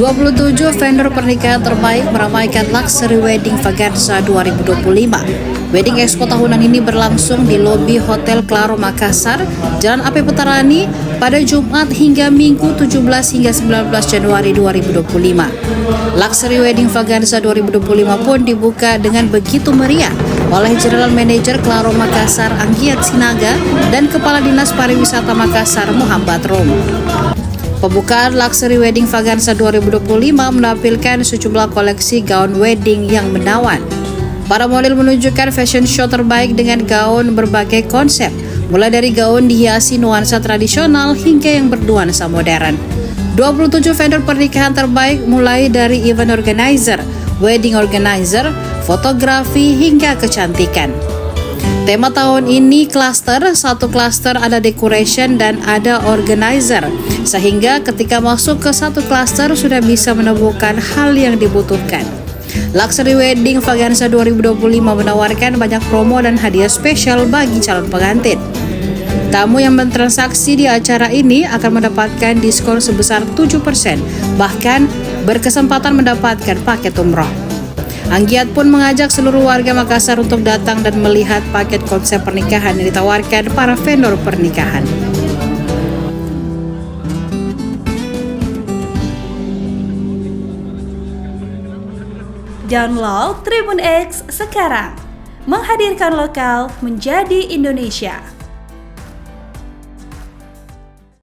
27 vendor pernikahan terbaik meramaikan Luxury Wedding Vaganza 2025. Wedding Expo tahunan ini berlangsung di lobi Hotel Claro Makassar, Jalan AP Petarani pada Jumat hingga Minggu 17 hingga 19 Januari 2025. Luxury Wedding Vaganza 2025 pun dibuka dengan begitu meriah oleh General Manager Claro Makassar Anggiat Sinaga dan Kepala Dinas Pariwisata Makassar Muhammad Rom. Pembukaan Luxury Wedding Vaganza 2025 menampilkan sejumlah koleksi gaun wedding yang menawan. Para model menunjukkan fashion show terbaik dengan gaun berbagai konsep, mulai dari gaun dihiasi nuansa tradisional hingga yang bernuansa modern. 27 vendor pernikahan terbaik mulai dari event organizer, wedding organizer, fotografi hingga kecantikan. Tema tahun ini cluster, satu cluster ada decoration dan ada organizer, sehingga ketika masuk ke satu cluster sudah bisa menemukan hal yang dibutuhkan. Luxury Wedding Vaganza 2025 menawarkan banyak promo dan hadiah spesial bagi calon pengantin. Tamu yang bertransaksi di acara ini akan mendapatkan diskon sebesar 7%, bahkan berkesempatan mendapatkan paket umroh. Anggiat pun mengajak seluruh warga Makassar untuk datang dan melihat paket konsep pernikahan yang ditawarkan para vendor pernikahan. Download Tribun X sekarang, menghadirkan lokal menjadi Indonesia.